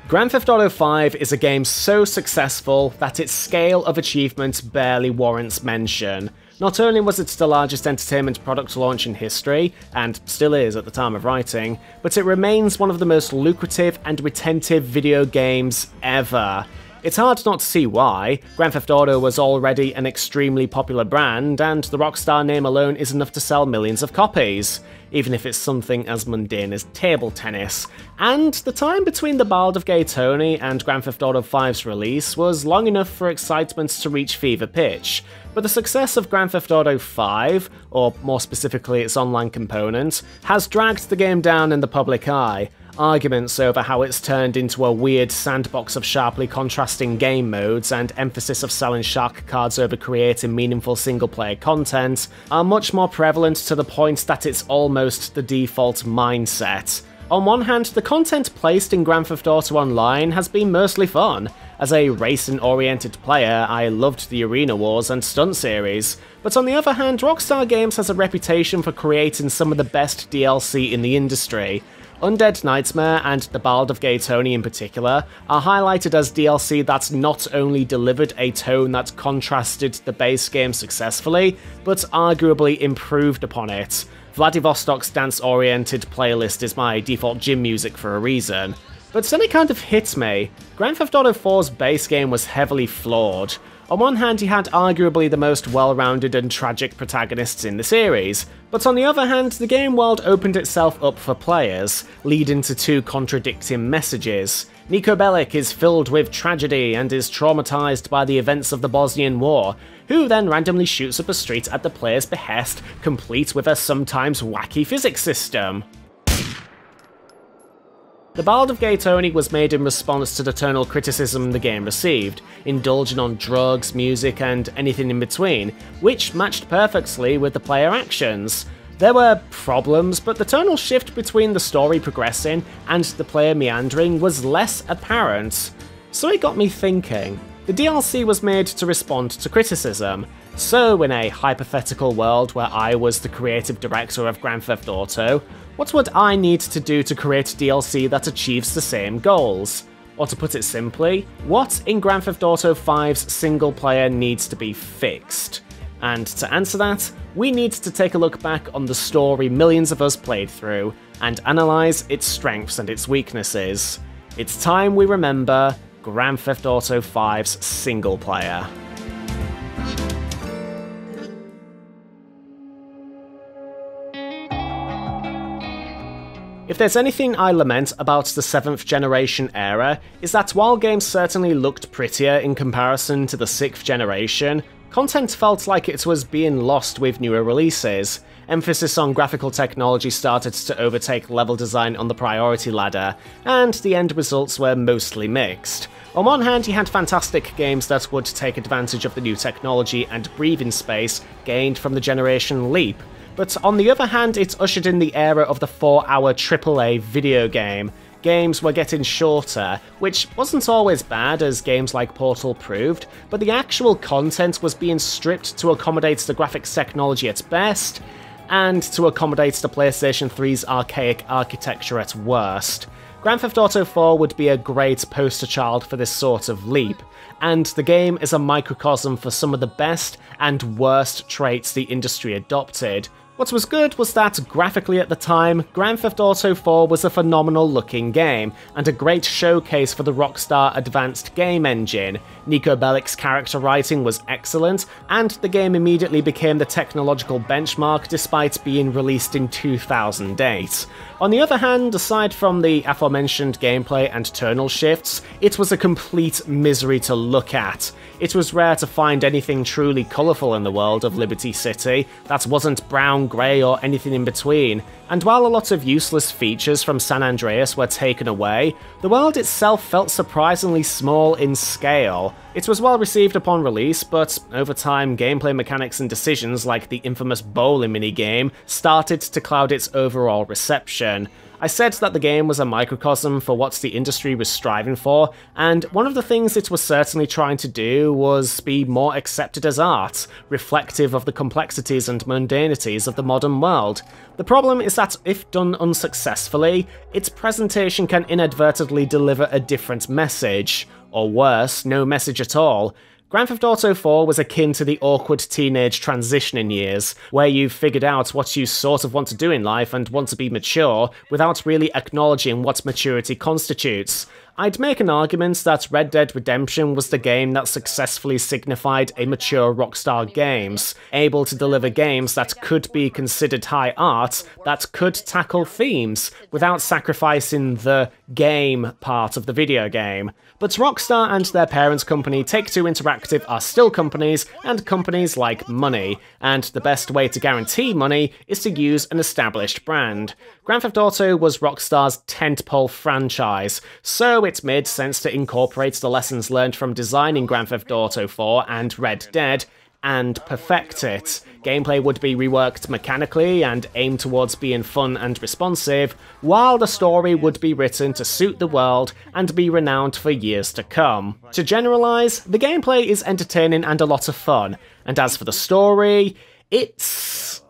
Grand Theft Auto V is a game so successful that its scale of achievement barely warrants mention. Not only was it the largest entertainment product launch in history, and still is at the time of writing, but it remains one of the most lucrative and retentive video games ever. It's hard not to see why. Grand Theft Auto was already an extremely popular brand, and the Rockstar name alone is enough to sell millions of copies, even if it's something as mundane as table tennis. And the time between the Ballad of Gay Tony and Grand Theft Auto V's release was long enough for excitement to reach fever pitch. But the success of Grand Theft Auto V, or more specifically its online component, has dragged the game down in the public eye. Arguments over how it's turned into a weird sandbox of sharply contrasting game modes and emphasis of selling shark cards over creating meaningful single-player content are much more prevalent, to the point that it's almost the default mindset. On one hand, the content placed in Grand Theft Auto Online has been mostly fun. As a racing-oriented player, I loved the Arena Wars and Stunt series, but on the other hand, Rockstar Games has a reputation for creating some of the best DLC in the industry. Undead Nightmare and the Ballad of Gay Tony in particular are highlighted as DLC that not only delivered a tone that contrasted the base game successfully, but arguably improved upon it. Vladivostok's dance-oriented playlist is my default gym music for a reason. But then it kind of hit me. Grand Theft Auto 4's base game was heavily flawed. On one hand, he had arguably the most well-rounded and tragic protagonists in the series, but on the other hand, the game world opened itself up for players, leading to two contradicting messages. Niko Bellic is filled with tragedy and is traumatized by the events of the Bosnian War, who then randomly shoots up a street at the player's behest, complete with a sometimes wacky physics system. The Ballad of Gay Tony was made in response to the tonal criticism the game received, indulging on drugs, music, and anything in between, which matched perfectly with the player actions. There were problems, but the tonal shift between the story progressing and the player meandering was less apparent. So it got me thinking. The DLC was made to respond to criticism. So in a hypothetical world where I was the creative director of Grand Theft Auto, what would I need to do to create DLC that achieves the same goals? Or to put it simply, what in Grand Theft Auto V's single player needs to be fixed? And to answer that, we need to take a look back on the story millions of us played through, and analyse its strengths and its weaknesses. It's time we remember Grand Theft Auto V's single player. If there's anything I lament about the 7th generation era, is that while games certainly looked prettier in comparison to the 6th generation, content felt like it was being lost with newer releases. Emphasis on graphical technology started to overtake level design on the priority ladder, and the end results were mostly mixed. On one hand, you had fantastic games that would take advantage of the new technology and breathing space gained from the generation leap, but on the other hand, it ushered in the era of the 4-hour AAA video game. Games were getting shorter, which wasn't always bad, as games like Portal proved, but the actual content was being stripped to accommodate the graphics technology at best, and to accommodate the PlayStation 3's archaic architecture at worst. Grand Theft Auto 4 would be a great poster child for this sort of leap, and the game is a microcosm for some of the best and worst traits the industry adopted. What was good was that, graphically at the time, Grand Theft Auto 4 was a phenomenal looking game, and a great showcase for the Rockstar advanced game engine. Niko Bellic's character writing was excellent, and the game immediately became the technological benchmark despite being released in 2008. On the other hand, aside from the aforementioned gameplay and tonal shifts, it was a complete misery to look at. It was rare to find anything truly colourful in the world of Liberty City that wasn't brown, grey, or anything in between, and while a lot of useless features from San Andreas were taken away, the world itself felt surprisingly small in scale. It was well received upon release, but over time, gameplay mechanics and decisions like the infamous bowling minigame started to cloud its overall reception. I said that the game was a microcosm for what the industry was striving for, and one of the things it was certainly trying to do was be more accepted as art, reflective of the complexities and mundanities of the modern world. The problem is that if done unsuccessfully, its presentation can inadvertently deliver a different message, or worse, no message at all. Grand Theft Auto 4 was akin to the awkward teenage transitioning years, where you've figured out what you sort of want to do in life and want to be mature, without really acknowledging what maturity constitutes. I'd make an argument that Red Dead Redemption was the game that successfully signified a mature Rockstar Games, able to deliver games that could be considered high art, that could tackle themes, without sacrificing the game part of the video game. But Rockstar and their parent company Take-Two Interactive are still companies, and companies like money, and the best way to guarantee money is to use an established brand. Grand Theft Auto was Rockstar's tentpole franchise, so it made sense to incorporate the lessons learned from designing Grand Theft Auto 4 and Red Dead, and perfect it. Gameplay would be reworked mechanically and aimed towards being fun and responsive, while the story would be written to suit the world and be renowned for years to come. To generalise, the gameplay is entertaining and a lot of fun, and as for the story, it's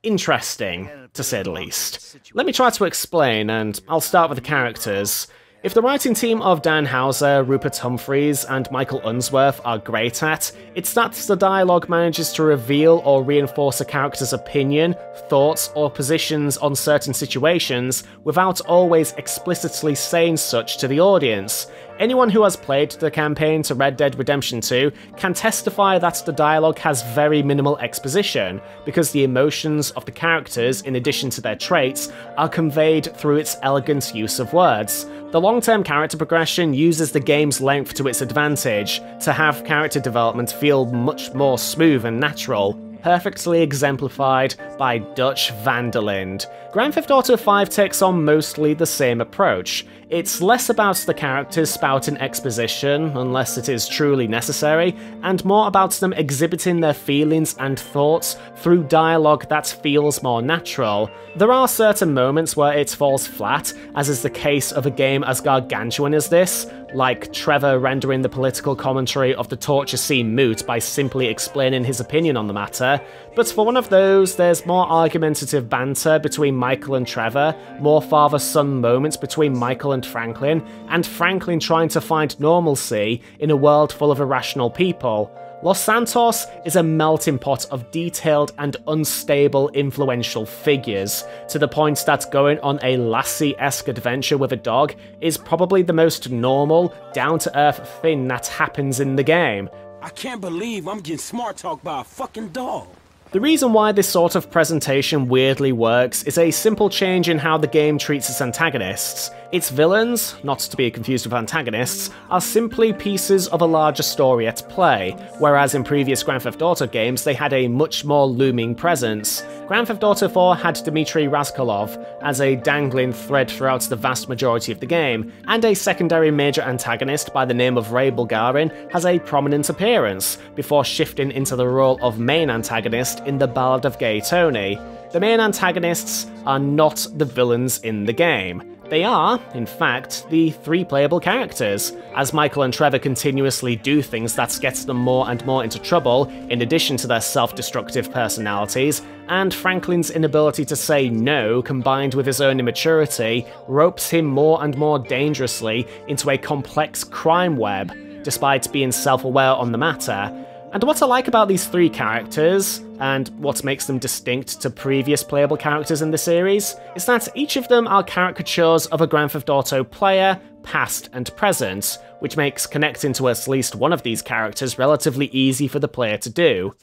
interesting, to say the least. Let me try to explain, and I'll start with the characters. If the writing team of Dan Houser, Rupert Humphreys, and Michael Unsworth are great at, it's that the dialogue manages to reveal or reinforce a character's opinion, thoughts, or positions on certain situations without always explicitly saying such to the audience. Anyone who has played the campaign to Red Dead Redemption 2 can testify that the dialogue has very minimal exposition, because the emotions of the characters, in addition to their traits, are conveyed through its elegant use of words. The long-term character progression uses the game's length to its advantage, to have character development feel much more smooth and natural, perfectly exemplified by Dutch van der Linde. Grand Theft Auto 5 takes on mostly the same approach. It's less about the characters spouting exposition, unless it is truly necessary, and more about them exhibiting their feelings and thoughts through dialogue that feels more natural. There are certain moments where it falls flat, as is the case of a game as gargantuan as this, like Trevor rendering the political commentary of the torture scene moot by simply explaining his opinion on the matter, but for one of those, there's more argumentative banter between Michael and Trevor, more father-son moments between Michael and Franklin trying to find normalcy in a world full of irrational people. Los Santos is a melting pot of detailed and unstable influential figures, to the point that going on a Lassie-esque adventure with a dog is probably the most normal, down-to-earth thing that happens in the game. I can't believe I'm getting smart-talked by a fucking dog. The reason why this sort of presentation weirdly works is a simple change in how the game treats its antagonists. Its villains, not to be confused with antagonists, are simply pieces of a larger story at play, whereas in previous Grand Theft Auto games they had a much more looming presence. Grand Theft Auto 4 had Dmitry Raskolov as a dangling thread throughout the vast majority of the game, and a secondary major antagonist by the name of Ray Bulgarin has a prominent appearance, before shifting into the role of main antagonist in the Ballad of Gay Tony. The main antagonists are not the villains in the game. They are, in fact, the three playable characters, as Michael and Trevor continuously do things that gets them more and more into trouble, in addition to their self-destructive personalities, and Franklin's inability to say no, combined with his own immaturity, ropes him more and more dangerously into a complex crime web, despite being self-aware on the matter. And what I like about these three characters, and what makes them distinct to previous playable characters in the series, is that each of them are caricatures of a Grand Theft Auto player, past and present, which makes connecting to at least one of these characters relatively easy for the player to do.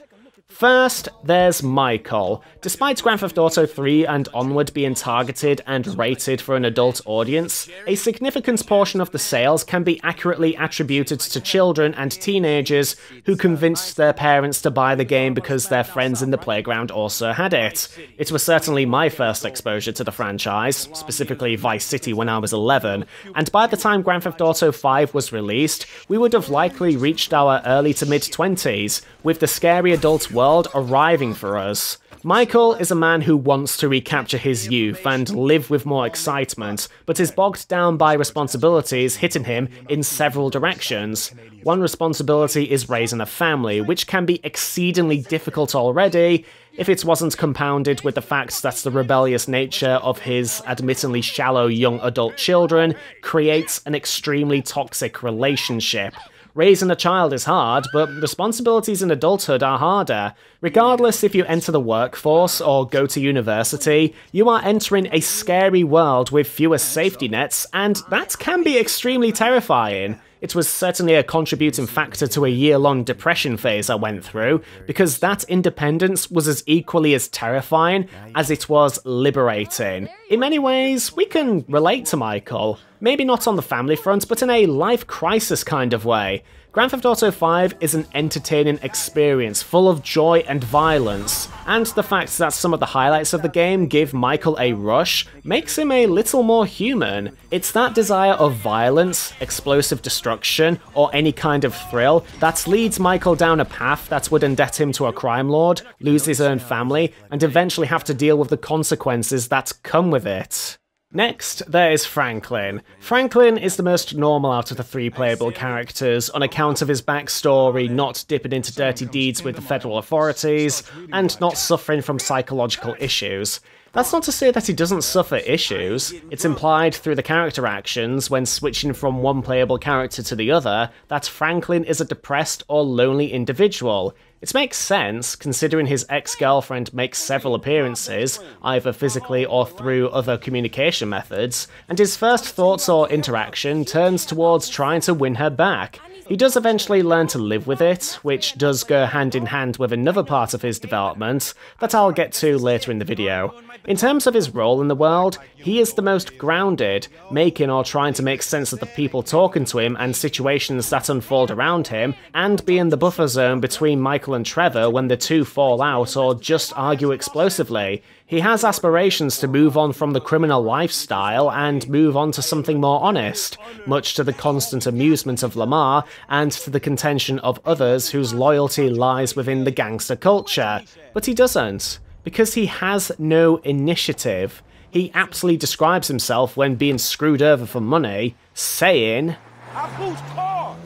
First, there's Michael. Despite Grand Theft Auto 3 and onward being targeted and rated for an adult audience, a significant portion of the sales can be accurately attributed to children and teenagers who convinced their parents to buy the game because their friends in the playground also had it. It was certainly my first exposure to the franchise, specifically Vice City when I was 11, and by the time Grand Theft Auto 5 was released, we would have likely reached our early to mid-20s, with the scary adult world arriving for us. Michael is a man who wants to recapture his youth and live with more excitement, but is bogged down by responsibilities hitting him in several directions. One responsibility is raising a family, which can be exceedingly difficult already, if it wasn't compounded with the fact that the rebellious nature of his admittedly shallow young adult children creates an extremely toxic relationship. Raising a child is hard, but responsibilities in adulthood are harder. Regardless if you enter the workforce or go to university, you are entering a scary world with fewer safety nets, and that can be extremely terrifying. It was certainly a contributing factor to a year-long depression phase I went through, because that independence was as equally as terrifying as it was liberating. In many ways, we can relate to Michael. Maybe not on the family front, but in a life crisis kind of way. Grand Theft Auto 5 is an entertaining experience full of joy and violence, and the fact that some of the highlights of the game give Michael a rush makes him a little more human. It's that desire of violence, explosive destruction, or any kind of thrill that leads Michael down a path that would indebt him to a crime lord, lose his own family, and eventually have to deal with the consequences that come with it. Next, there is Franklin. Franklin is the most normal out of the three playable characters on account of his backstory not dipping into dirty deeds with the federal authorities, and not suffering from psychological issues. That's not to say that he doesn't suffer issues. It's implied through the character actions when switching from one playable character to the other that Franklin is a depressed or lonely individual. It makes sense, considering his ex-girlfriend makes several appearances, either physically or through other communication methods, and his first thoughts or interaction turns towards trying to win her back. He does eventually learn to live with it, which does go hand in hand with another part of his development that I'll get to later in the video. In terms of his role in the world, he is the most grounded, making or trying to make sense of the people talking to him and situations that unfold around him, and being the buffer zone between Michael and Trevor when the two fall out or just argue explosively. He has aspirations to move on from the criminal lifestyle and move on to something more honest, much to the constant amusement of Lamar and to the contention of others whose loyalty lies within the gangster culture. But he doesn't, because he has no initiative. He aptly describes himself when being screwed over for money, saying, I boost cars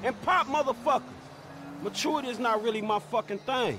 and pop motherfuckers. Maturity is not really my fucking thing.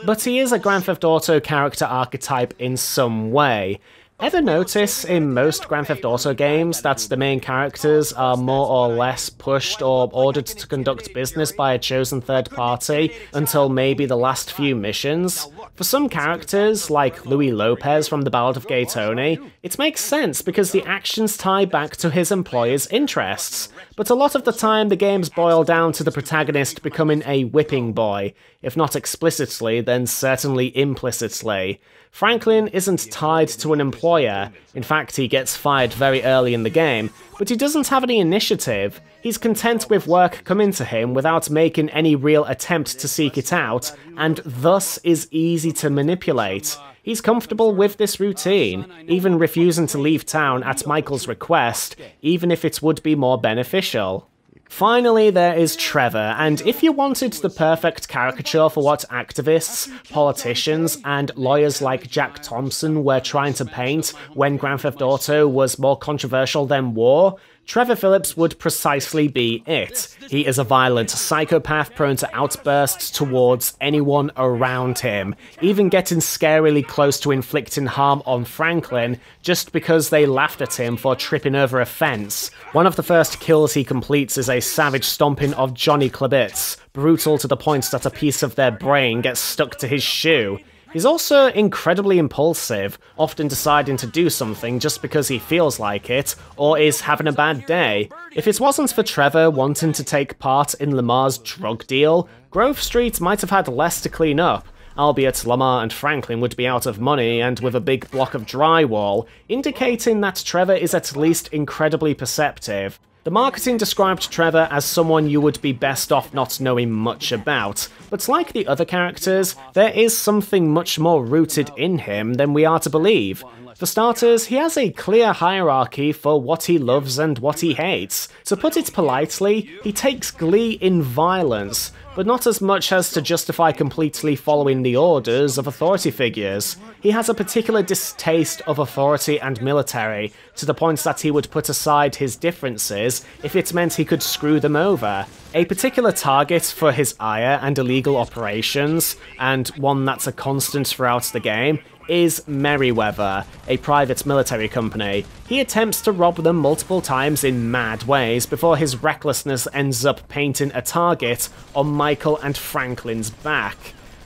But he is a Grand Theft Auto character archetype in some way. Ever notice in most Grand Theft Auto games that the main characters are more or less pushed or ordered to conduct business by a chosen third party until maybe the last few missions? For some characters, like Louis Lopez from the Ballad of Gay Tony, it makes sense because the actions tie back to his employer's interests. But a lot of the time the games boil down to the protagonist becoming a whipping boy, if not explicitly, then certainly implicitly. Franklin isn't tied to an employer. In fact, he gets fired very early in the game, but he doesn't have any initiative. He's content with work coming to him without making any real attempt to seek it out, and thus is easy to manipulate. He's comfortable with this routine, even refusing to leave town at Michael's request, even if it would be more beneficial. Finally, there is Trevor, and if you wanted the perfect caricature for what activists, politicians, and lawyers like Jack Thompson were trying to paint when Grand Theft Auto was more controversial than war, Trevor Phillips would precisely be it. He is a violent psychopath prone to outbursts towards anyone around him, even getting scarily close to inflicting harm on Franklin just because they laughed at him for tripping over a fence. One of the first kills he completes is a savage stomping of Johnny Klabitz, brutal to the point that a piece of their brain gets stuck to his shoe. He's also incredibly impulsive, often deciding to do something just because he feels like it, or is having a bad day. If it wasn't for Trevor wanting to take part in Lamar's drug deal, Grove Street might have had less to clean up, albeit Lamar and Franklin would be out of money and with a big block of drywall, indicating that Trevor is at least incredibly perceptive. The marketing described Trevor as someone you would be best off not knowing much about, but like the other characters, there is something much more rooted in him than we are to believe. For starters, he has a clear hierarchy for what he loves and what he hates. To put it politely, he takes glee in violence, but not as much as to justify completely following the orders of authority figures. He has a particular distaste of authority and military, to the point that he would put aside his differences if it meant he could screw them over. A particular target for his ire and illegal operations, and one that's a constant throughout the game, is Merryweather, a private military company. He attempts to rob them multiple times in mad ways before his recklessness ends up painting a target on Michael and Franklin's back.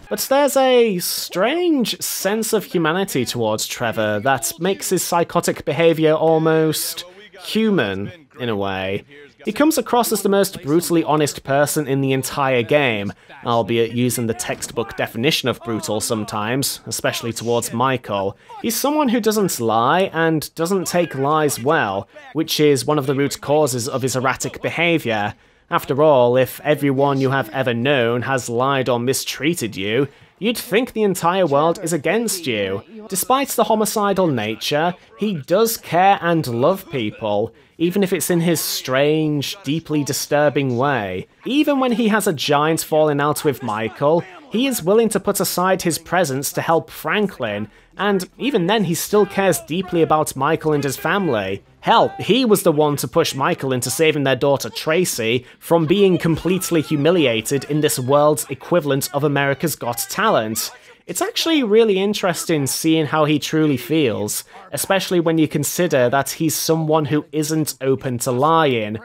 But there's a strange sense of humanity towards Trevor that makes his psychotic behaviour almost human, in a way. He comes across as the most brutally honest person in the entire game, albeit using the textbook definition of brutal sometimes, especially towards Michael. He's someone who doesn't lie and doesn't take lies well, which is one of the root causes of his erratic behaviour. After all, if everyone you have ever known has lied or mistreated you, you'd think the entire world is against you. Despite the homicidal nature, he does care and love people, even if it's in his strange, deeply disturbing way. Even when he has a giant falling out with Michael, he is willing to put aside his presence to help Franklin, and even then he still cares deeply about Michael and his family. Hell, he was the one to push Michael into saving their daughter Tracy from being completely humiliated in this world's equivalent of America's Got Talent. It's actually really interesting seeing how he truly feels, especially when you consider that he's someone who isn't open to lying.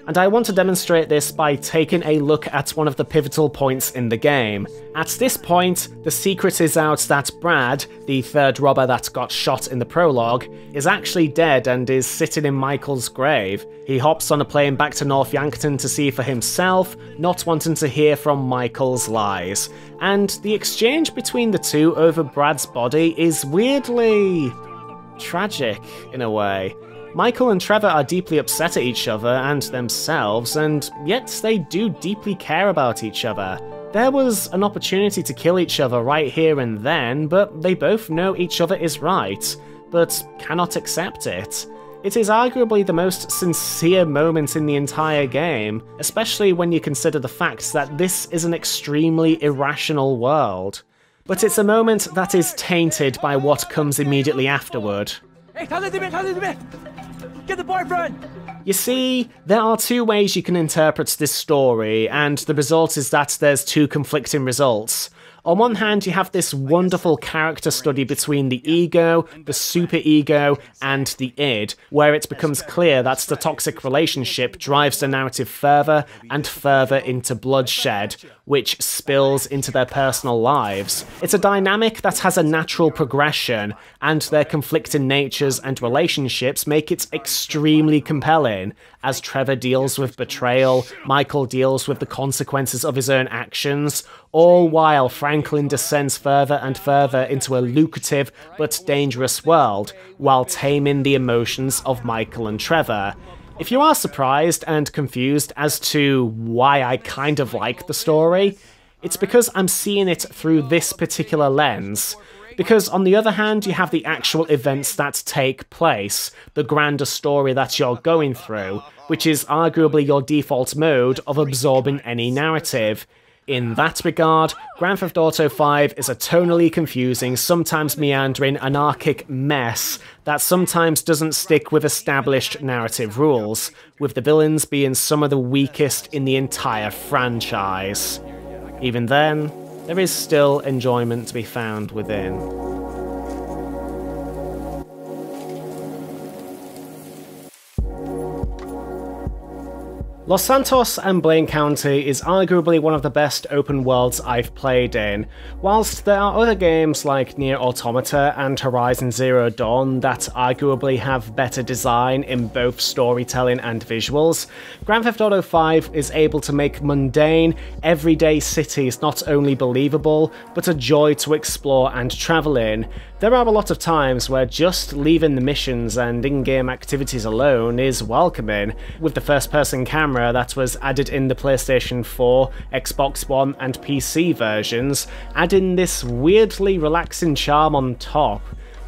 And I want to demonstrate this by taking a look at one of the pivotal points in the game. At this point, the secret is out that Brad, the third robber that got shot in the prologue, is actually dead and is sitting in Michael's grave. He hops on a plane back to North Yankton to see for himself, not wanting to hear from Michael's lies. And the exchange between the two over Brad's body is weirdly tragic, in a way. Michael and Trevor are deeply upset at each other and themselves, and yet they do deeply care about each other. There was an opportunity to kill each other right here and then, but they both know each other is right, but cannot accept it. It is arguably the most sincere moment in the entire game, especially when you consider the fact that this is an extremely irrational world. But it's a moment that is tainted by what comes immediately afterward. Hey, get the boyfriend! You see, there are two ways you can interpret this story, and the result is that there's two conflicting results. On one hand, you have this wonderful character study between the ego, the superego, and the id, where it becomes clear that the toxic relationship drives the narrative further and further into bloodshed, which spills into their personal lives. It's a dynamic that has a natural progression, and their conflicting natures and relationships make it extremely compelling, as Trevor deals with betrayal, Michael deals with the consequences of his own actions, all while Franklin descends further and further into a lucrative but dangerous world, while taming the emotions of Michael and Trevor. If you are surprised and confused as to why I kind of like the story, it's because I'm seeing it through this particular lens. Because on the other hand, you have the actual events that take place, the grander story that you're going through, which is arguably your default mode of absorbing any narrative. In that regard, Grand Theft Auto 5 is a tonally confusing, sometimes meandering, anarchic mess that sometimes doesn't stick with established narrative rules, with the villains being some of the weakest in the entire franchise. Even then, there is still enjoyment to be found within. Los Santos and Blaine County is arguably one of the best open worlds I've played in. Whilst there are other games like Nier Automata and Horizon Zero Dawn that arguably have better design in both storytelling and visuals, Grand Theft Auto 5 is able to make mundane, everyday cities not only believable, but a joy to explore and travel in. There are a lot of times where just leaving the missions and in-game activities alone is welcoming, with the first-person camera that was added in the PlayStation 4, Xbox One and PC versions, adding this weirdly relaxing charm on top.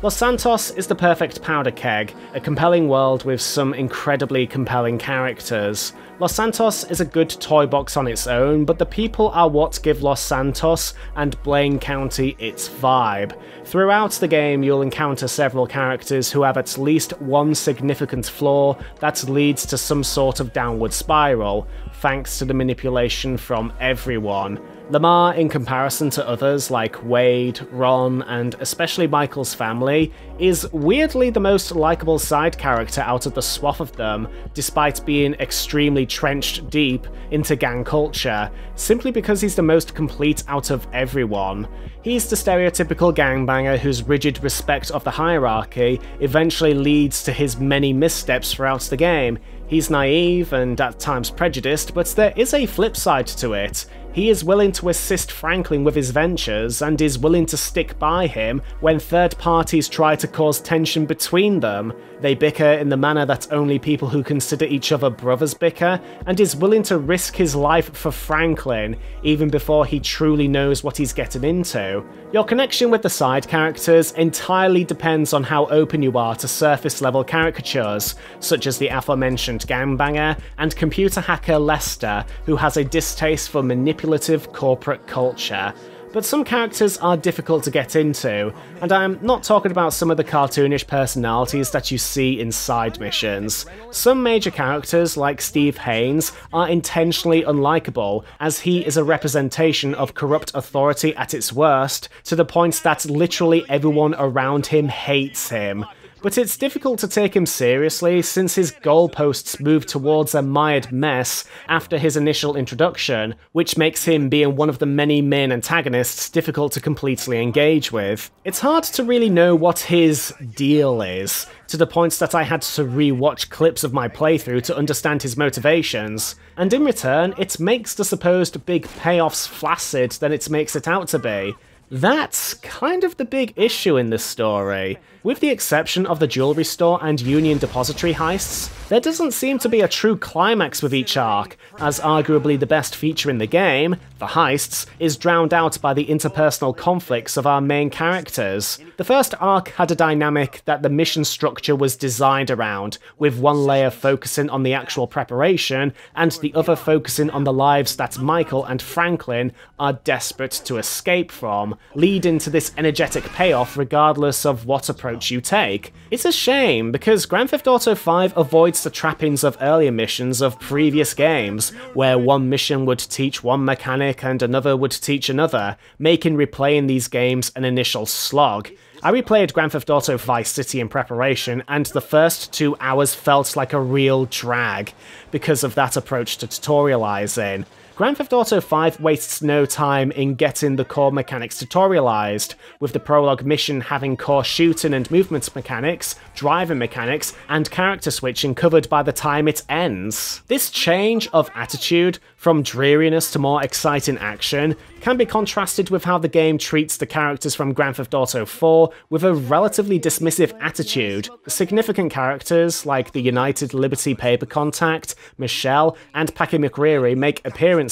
Los Santos is the perfect powder keg, a compelling world with some incredibly compelling characters. Los Santos is a good toy box on its own, but the people are what give Los Santos and Blaine County its vibe. Throughout the game, you'll encounter several characters who have at least one significant flaw that leads to some sort of downward spiral, thanks to the manipulation from everyone. Lamar, in comparison to others like Wade, Ron, and especially Michael's family, is weirdly the most likable side character out of the swath of them, despite being extremely trenched deep into gang culture, simply because he's the most complete out of everyone. He's the stereotypical gangbanger whose rigid respect of the hierarchy eventually leads to his many missteps throughout the game. He's naive and at times prejudiced, but there is a flip side to it. He is willing to assist Franklin with his ventures and is willing to stick by him when third parties try to cause tension between them. They bicker in the manner that only people who consider each other brothers bicker, and is willing to risk his life for Franklin, even before he truly knows what he's getting into. Your connection with the side characters entirely depends on how open you are to surface level caricatures, such as the aforementioned gangbanger and computer hacker Lester, who has a distaste for manipulative corporate culture. But some characters are difficult to get into, and I'm not talking about some of the cartoonish personalities that you see in side missions. Some major characters, like Steve Haines, are intentionally unlikable, as he is a representation of corrupt authority at its worst, to the point that literally everyone around him hates him. But it's difficult to take him seriously since his goalposts move towards a mired mess after his initial introduction, which makes him, being one of the many main antagonists, difficult to completely engage with. It's hard to really know what his deal is, to the point that I had to re-watch clips of my playthrough to understand his motivations, and in return, it makes the supposed big payoffs flaccid than it makes it out to be. That's kind of the big issue in this story. With the exception of the jewelry store and Union Depository heists, there doesn't seem to be a true climax with each arc, as arguably the best feature in the game, the heists, is drowned out by the interpersonal conflicts of our main characters. The first arc had a dynamic that the mission structure was designed around, with one layer focusing on the actual preparation, and the other focusing on the lives that Michael and Franklin are desperate to escape from, leading to this energetic payoff regardless of what approach you take. It's a shame, because Grand Theft Auto 5 avoids the trappings of earlier missions of previous games, where one mission would teach one mechanic and another would teach another, making replaying these games an initial slog. I replayed Grand Theft Auto Vice City in preparation, and the first 2 hours felt like a real drag, because of that approach to tutorializing. Grand Theft Auto 5 wastes no time in getting the core mechanics tutorialized, with the prologue mission having core shooting and movement mechanics, driving mechanics, and character switching covered by the time it ends. This change of attitude, from dreariness to more exciting action, can be contrasted with how the game treats the characters from Grand Theft Auto 4 with a relatively dismissive attitude. Significant characters like the United Liberty Paper Contact, Michelle, and Packy McCreary make appearances,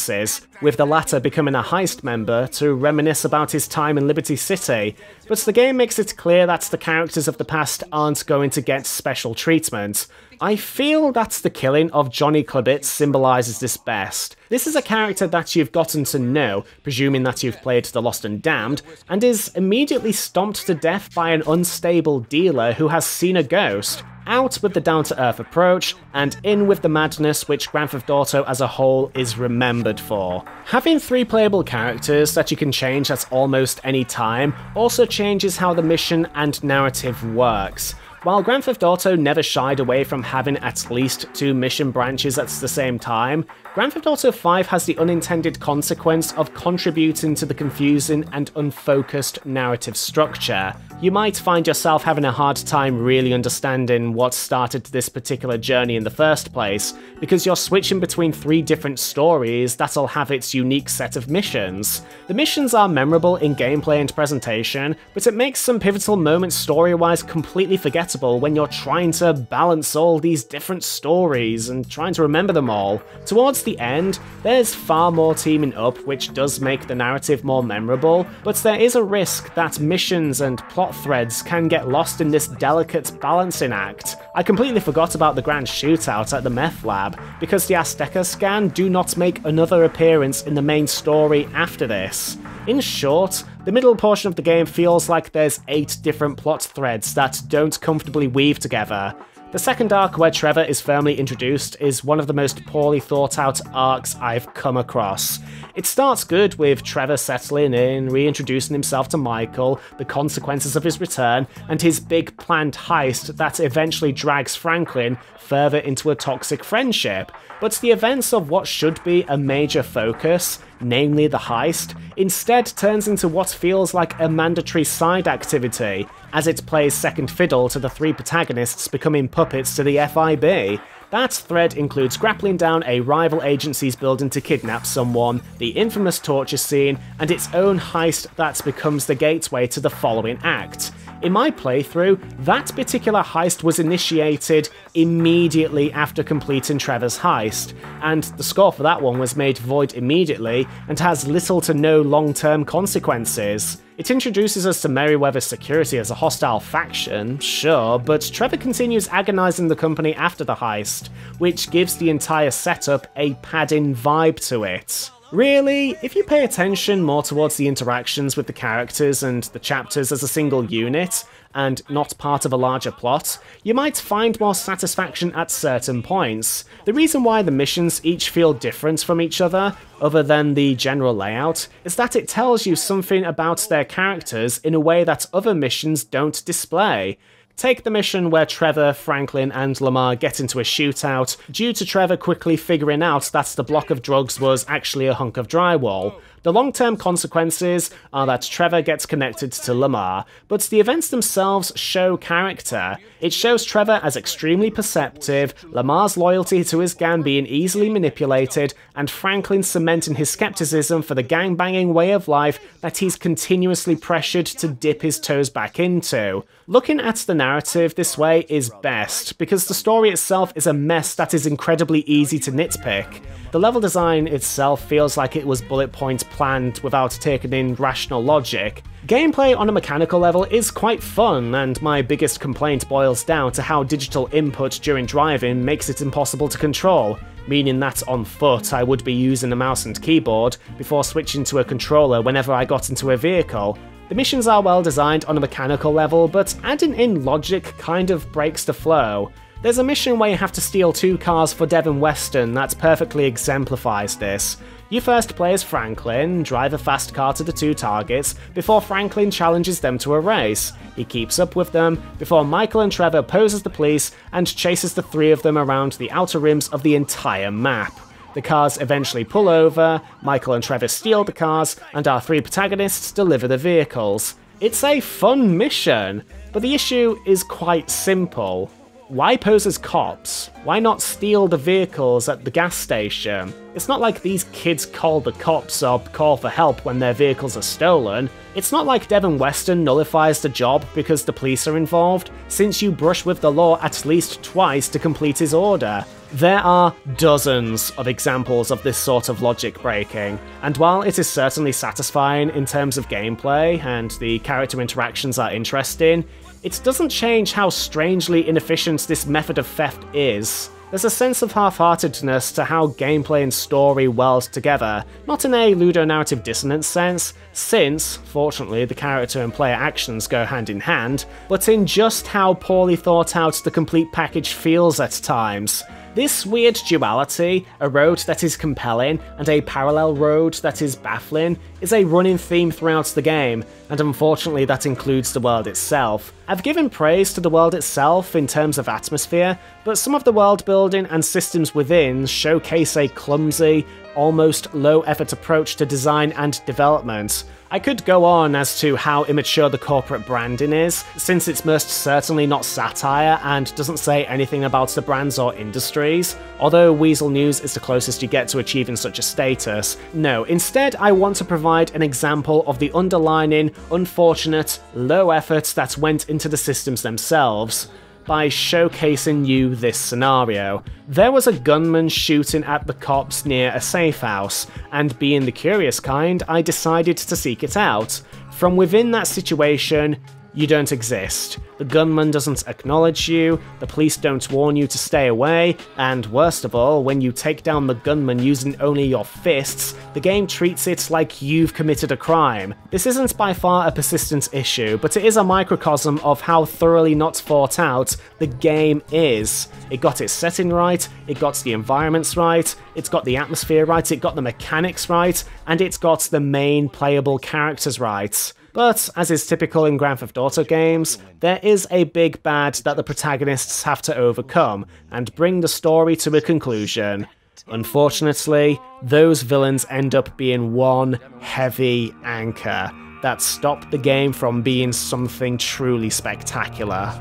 with the latter becoming a heist member to reminisce about his time in Liberty City, but the game makes it clear that the characters of the past aren't going to get special treatment. I feel that the killing of Johnny Klebitz symbolises this best. This is a character that you've gotten to know, presuming that you've played The Lost and Damned, and is immediately stomped to death by an unstable dealer who has seen a ghost. Out with the down-to-earth approach, and in with the madness which Grand Theft Auto as a whole is remembered for. Having 3 playable characters that you can change at almost any time also changes how the mission and narrative works. While Grand Theft Auto never shied away from having at least 2 mission branches at the same time, Grand Theft Auto 5 has the unintended consequence of contributing to the confusing and unfocused narrative structure. You might find yourself having a hard time really understanding what started this particular journey in the first place, because you're switching between 3 different stories that'll have its unique set of missions. The missions are memorable in gameplay and presentation, but it makes some pivotal moments story-wise completely forgettable when you're trying to balance all these different stories and trying to remember them all. Towards the end, there's far more teaming up, which does make the narrative more memorable, but there is a risk that missions and plot plot threads can get lost in this delicate balancing act. I completely forgot about the grand shootout at the meth lab, because the Azteca scan do not make another appearance in the main story after this. In short, the middle portion of the game feels like there's 8 different plot threads that don't comfortably weave together. The second arc, where Trevor is firmly introduced, is one of the most poorly thought out arcs I've come across. It starts good with Trevor settling in, reintroducing himself to Michael, the consequences of his return, and his big planned heist that eventually drags Franklin further into a toxic friendship. But the events of what should be a major focus, namely the heist, instead turns into what feels like a mandatory side activity, as it plays second fiddle to the 3 protagonists becoming puppets to the FIB. That thread includes grappling down a rival agency's building to kidnap someone, the infamous torture scene, and its own heist that becomes the gateway to the following act. In my playthrough, that particular heist was initiated immediately after completing Trevor's heist, and the score for that one was made void immediately and has little to no long-term consequences. It introduces us to Merryweather Security as a hostile faction, sure, but Trevor continues agonizing the company after the heist, which gives the entire setup a padding vibe to it. Really, if you pay attention more towards the interactions with the characters and the chapters as a single unit, and not part of a larger plot, you might find more satisfaction at certain points. The reason why the missions each feel different from each other than the general layout, is that it tells you something about their characters in a way that other missions don't display. Take the mission where Trevor, Franklin, and Lamar get into a shootout, due to Trevor quickly figuring out that the block of drugs was actually a hunk of drywall. The long-term consequences are that Trevor gets connected to Lamar, but the events themselves show character. It shows Trevor as extremely perceptive, Lamar's loyalty to his gang being easily manipulated, and Franklin cementing his skepticism for the gang-banging way of life that he's continuously pressured to dip his toes back into. Looking at the narrative this way is best, because the story itself is a mess that is incredibly easy to nitpick. The level design itself feels like it was bullet point planned without taking in rational logic. Gameplay on a mechanical level is quite fun, and my biggest complaint boils down to how digital input during driving makes it impossible to control, meaning that on foot I would be using a mouse and keyboard before switching to a controller whenever I got into a vehicle. The missions are well designed on a mechanical level, but adding in logic kind of breaks the flow. There's a mission where you have to steal 2 cars for Devin Weston that perfectly exemplifies this. You first play as Franklin, drive a fast car to the 2 targets, before Franklin challenges them to a race. He keeps up with them, before Michael and Trevor pose as the police and chases the 3 of them around the outer rims of the entire map. The cars eventually pull over, Michael and Trevor steal the cars, and our 3 protagonists deliver the vehicles. It's a fun mission, but the issue is quite simple. Why pose as cops? Why not steal the vehicles at the gas station? It's not like these kids call the cops or call for help when their vehicles are stolen. It's not like Devin Weston nullifies the job because the police are involved, since you brush with the law at least twice to complete his order. There are dozens of examples of this sort of logic breaking, and while it is certainly satisfying in terms of gameplay and the character interactions are interesting, it doesn't change how strangely inefficient this method of theft is. There's a sense of half-heartedness to how gameplay and story weld together, not in a ludonarrative dissonance sense, since, fortunately, the character and player actions go hand in hand, but in just how poorly thought out the complete package feels at times. This weird duality, a road that is compelling and a parallel road that is baffling, is a running theme throughout the game, and unfortunately that includes the world itself. I've given praise to the world itself in terms of atmosphere, but some of the world building and systems within showcase a clumsy, almost low-effort approach to design and development. I could go on as to how immature the corporate branding is, since it's most certainly not satire and doesn't say anything about the brands or industries. Although Weasel News is the closest you get to achieving such a status. No, instead I want to provide an example of the underlining, unfortunate, low effort that went into the systems themselves, by showcasing you this scenario. There was a gunman shooting at the cops near a safe house, and being the curious kind, I decided to seek it out. From within that situation, You don't exist. The gunman doesn't acknowledge you, the police don't warn you to stay away, and worst of all, when you take down the gunman using only your fists, the game treats it like you've committed a crime. This isn't by far a persistent issue, but it is a microcosm of how thoroughly not thought out the game is. It got its setting right, it got the environments right, it's got the atmosphere right, it got the mechanics right, and it's got the main playable characters right. But, as is typical in Grand Theft Auto games, there is a big bad that the protagonists have to overcome, and bring the story to a conclusion. Unfortunately, those villains end up being one heavy anchor that stopped the game from being something truly spectacular.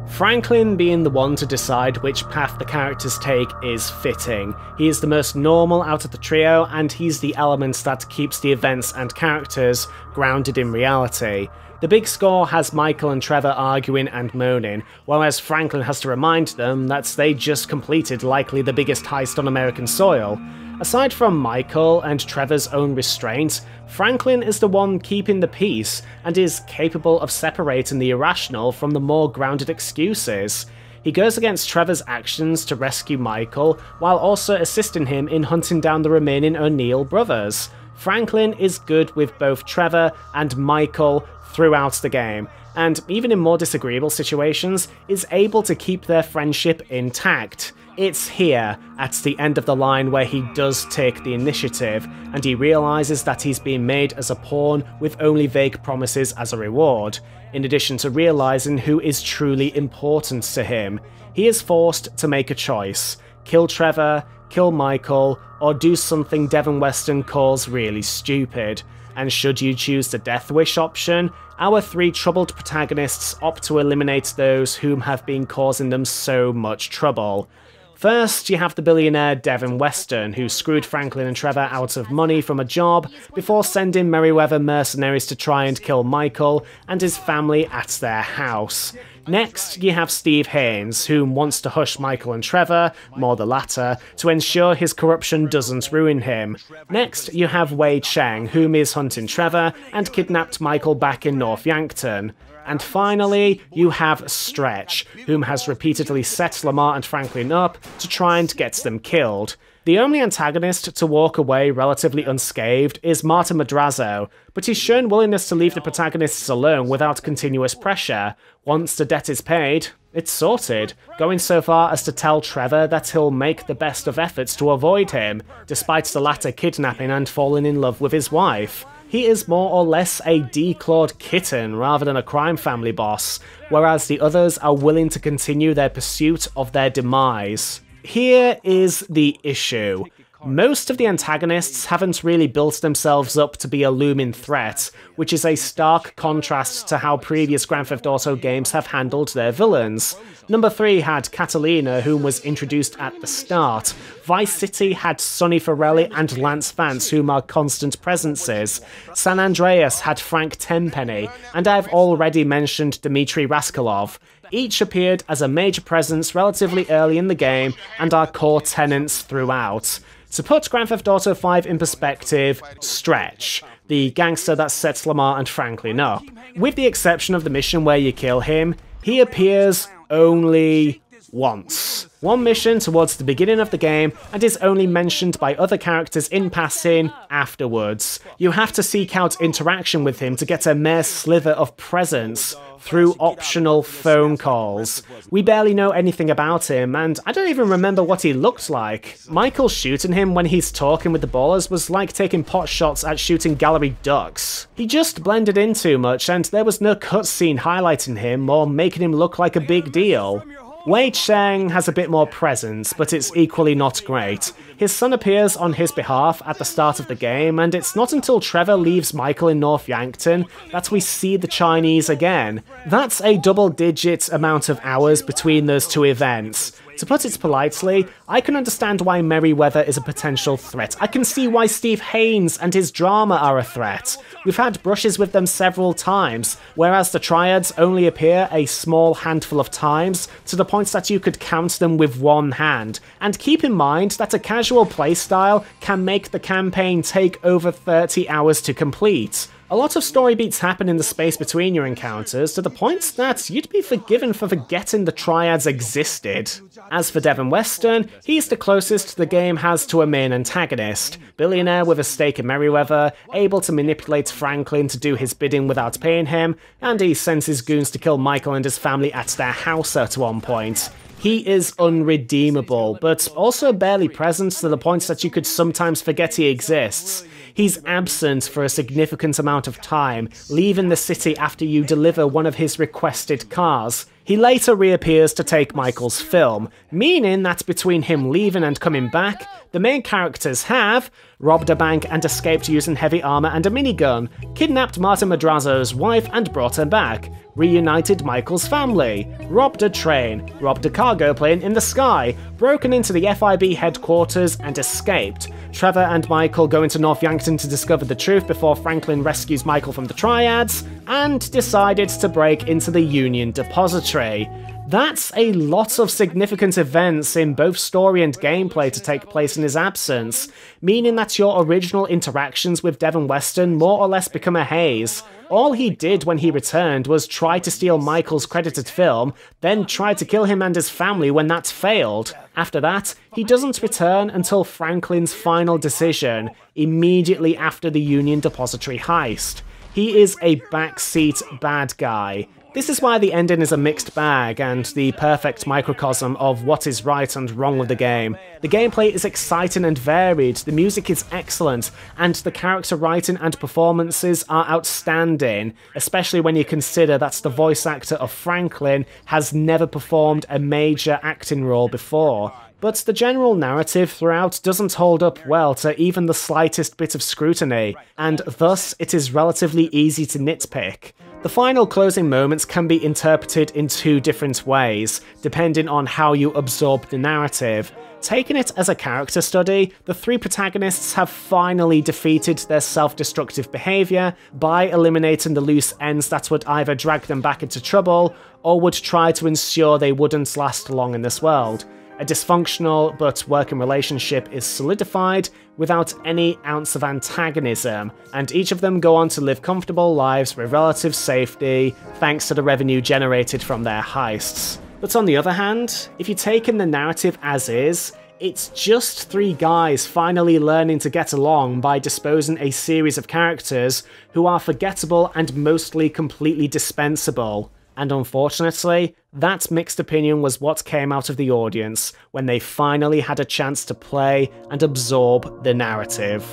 Franklin being the one to decide which path the characters take is fitting. He is the most normal out of the trio, and he's the element that keeps the events and characters grounded in reality. The big score has Michael and Trevor arguing and moaning, whereas Franklin has to remind them that they just completed likely the biggest heist on American soil. Aside from Michael and Trevor's own restraint, Franklin is the one keeping the peace and is capable of separating the irrational from the more grounded excuses. He goes against Trevor's actions to rescue Michael, while also assisting him in hunting down the remaining O'Neill brothers. Franklin is good with both Trevor and Michael throughout the game, and even in more disagreeable situations, is able to keep their friendship intact. It's here, at the end of the line, where he does take the initiative, and he realises that he's being made as a pawn with only vague promises as a reward. In addition to realising who is truly important to him, he is forced to make a choice: kill Trevor, kill Michael, or do something Devin Weston calls really stupid. And should you choose the Death Wish option, our three troubled protagonists opt to eliminate those whom have been causing them so much trouble. First, you have the billionaire Devin Weston, who screwed Franklin and Trevor out of money from a job before sending Merryweather mercenaries to try and kill Michael and his family at their house. Next, you have Steve Haines, who wants to hush Michael and Trevor, more the latter, to ensure his corruption doesn't ruin him. Next, you have Wei Cheng, whom is hunting Trevor and kidnapped Michael back in North Yankton. And finally, you have Stretch, whom has repeatedly set Lamar and Franklin up to try and get them killed. The only antagonist to walk away relatively unscathed is Marta Madrazo, but he's shown willingness to leave the protagonists alone without continuous pressure. Once the debt is paid, it's sorted, going so far as to tell Trevor that he'll make the best of efforts to avoid him, despite the latter kidnapping and falling in love with his wife. He is more or less a declawed kitten rather than a crime family boss, whereas the others are willing to continue their pursuit of their demise. Here is the issue. Most of the antagonists haven't really built themselves up to be a looming threat, which is a stark contrast to how previous Grand Theft Auto games have handled their villains. Number 3 had Catalina, whom was introduced at the start. Vice City had Sonny Forelli and Lance Vance, whom are constant presences. San Andreas had Frank Tenpenny, and I've already mentioned Dmitry Rascalov. Each appeared as a major presence relatively early in the game and are core tenants throughout. To put Grand Theft Auto 5 in perspective, Stretch, the gangster that sets Lamar and Franklin up. With the exception of the mission where you kill him, he appears only once. One mission towards the beginning of the game, and is only mentioned by other characters in passing afterwards. You have to seek out interaction with him to get a mere sliver of presence through optional phone calls. We barely know anything about him, and I don't even remember what he looked like. Michael shooting him when he's talking with the ballers was like taking pot shots at shooting gallery ducks. He just blended in too much, and there was no cutscene highlighting him or making him look like a big deal. Wei Cheng has a bit more presence, but it's equally not great. His son appears on his behalf at the start of the game, and it's not until Trevor leaves Michael in North Yankton that we see the Chinese again. That's a double-digit amount of hours between those two events. To put it politely, I can understand why Merryweather is a potential threat. I can see why Steve Haines and his drama are a threat. We've had brushes with them several times, whereas the Triads only appear a small handful of times, to the point that you could count them with one hand. And keep in mind that a casual playstyle can make the campaign take over 30 hours to complete. A lot of story beats happen in the space between your encounters, to the point that you'd be forgiven for forgetting the Triads existed. As for Devon Weston, he's the closest the game has to a main antagonist. Billionaire with a stake in Merryweather, able to manipulate Franklin to do his bidding without paying him, and he sends his goons to kill Michael and his family at their house at one point. He is unredeemable, but also barely present to the point that you could sometimes forget he exists. He's absent for a significant amount of time, leaving the city after you deliver one of his requested cars. He later reappears to take Michael's film, meaning that between him leaving and coming back, the main characters have robbed a bank and escaped using heavy armor and a minigun, kidnapped Martin Madrazo's wife and brought her back, reunited Michael's family, robbed a train, robbed a cargo plane in the sky, broken into the FIB headquarters and escaped. Trevor and Michael go into North Yankton to discover the truth before Franklin rescues Michael from the Triads, and decided to break into the Union Depository. That's a lot of significant events in both story and gameplay to take place in his absence, meaning that your original interactions with Devon Weston more or less become a haze. All he did when he returned was try to steal Michael's credited film, then try to kill him and his family when that failed. After that, he doesn't return until Franklin's final decision, immediately after the Union Depository heist. He is a backseat bad guy. This is why the ending is a mixed bag and the perfect microcosm of what is right and wrong with the game. The gameplay is exciting and varied, the music is excellent, and the character writing and performances are outstanding, especially when you consider that the voice actor of Franklin has never performed a major acting role before. But the general narrative throughout doesn't hold up well to even the slightest bit of scrutiny, and thus it is relatively easy to nitpick. The final closing moments can be interpreted in two different ways, depending on how you absorb the narrative. Taking it as a character study, the three protagonists have finally defeated their self-destructive behaviour by eliminating the loose ends that would either drag them back into trouble, or would try to ensure they wouldn't last long in this world. A dysfunctional but working relationship is solidified without any ounce of antagonism, and each of them go on to live comfortable lives with relative safety thanks to the revenue generated from their heists. But on the other hand, if you take in the narrative as is, it's just three guys finally learning to get along by disposing a series of characters who are forgettable and mostly completely dispensable. And unfortunately, that mixed opinion was what came out of the audience when they finally had a chance to play and absorb the narrative.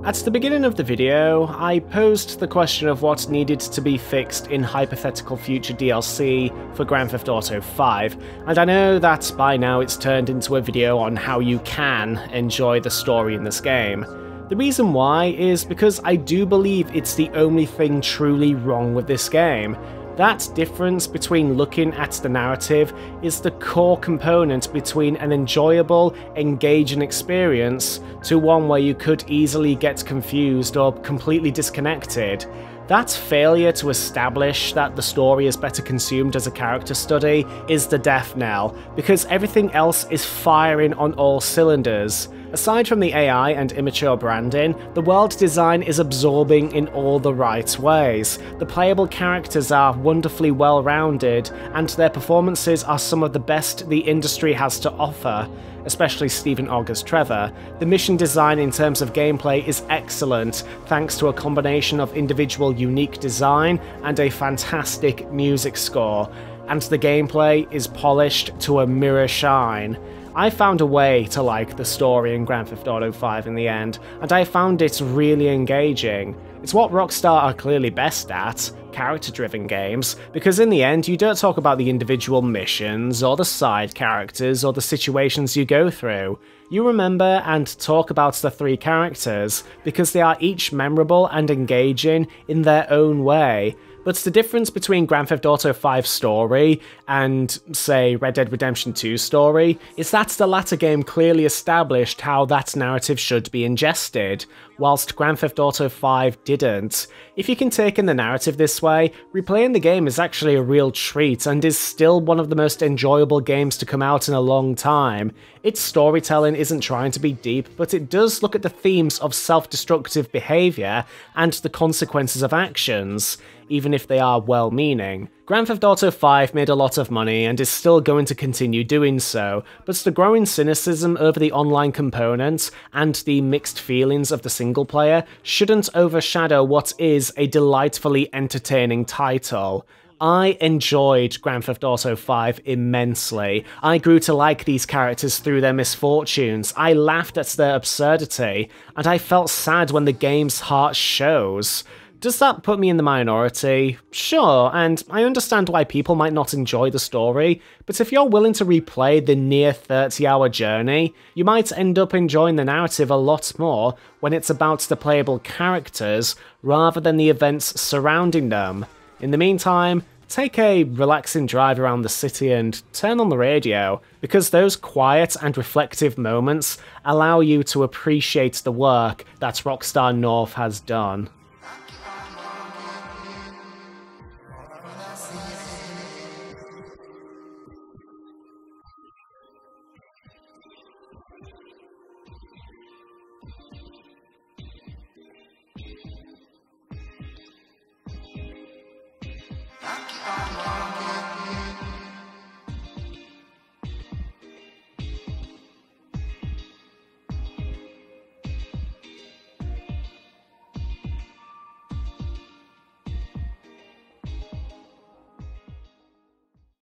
At the beginning of the video, I posed the question of what needed to be fixed in hypothetical future DLC for Grand Theft Auto 5, and I know that by now it's turned into a video on how you can enjoy the story in this game. The reason why is because I do believe it's the only thing truly wrong with this game. That difference between looking at the narrative is the core component between an enjoyable, engaging experience to one where you could easily get confused or completely disconnected. That failure to establish that the story is better consumed as a character study is the death knell, because everything else is firing on all cylinders. Aside from the AI and immature branding, the world design is absorbing in all the right ways. The playable characters are wonderfully well-rounded, and their performances are some of the best the industry has to offer, especially Stephen Ogg as Trevor. The mission design in terms of gameplay is excellent, thanks to a combination of individual unique design and a fantastic music score, and the gameplay is polished to a mirror shine. I found a way to like the story in Grand Theft Auto 5 in the end, and I found it really engaging. It's what Rockstar are clearly best at, character-driven games, because in the end you don't talk about the individual missions, or the side characters, or the situations you go through. You remember and talk about the three characters, because they are each memorable and engaging in their own way. But the difference between Grand Theft Auto 5 story and, say, Red Dead Redemption 2 story is that the latter game clearly established how that narrative should be ingested, whilst Grand Theft Auto 5 didn't. If you can take in the narrative this way, replaying the game is actually a real treat and is still one of the most enjoyable games to come out in a long time. Its storytelling isn't trying to be deep, but it does look at the themes of self-destructive behaviour and the consequences of actions, even if they are well-meaning. Grand Theft Auto 5 made a lot of money and is still going to continue doing so, but the growing cynicism over the online components and the mixed feelings of the single player shouldn't overshadow what is a delightfully entertaining title. I enjoyed Grand Theft Auto 5 immensely. I grew to like these characters through their misfortunes, I laughed at their absurdity, and I felt sad when the game's heart shows. Does that put me in the minority? Sure, and I understand why people might not enjoy the story, but if you're willing to replay the near 30-hour journey, you might end up enjoying the narrative a lot more when it's about the playable characters rather than the events surrounding them. In the meantime, take a relaxing drive around the city and turn on the radio, because those quiet and reflective moments allow you to appreciate the work that Rockstar North has done.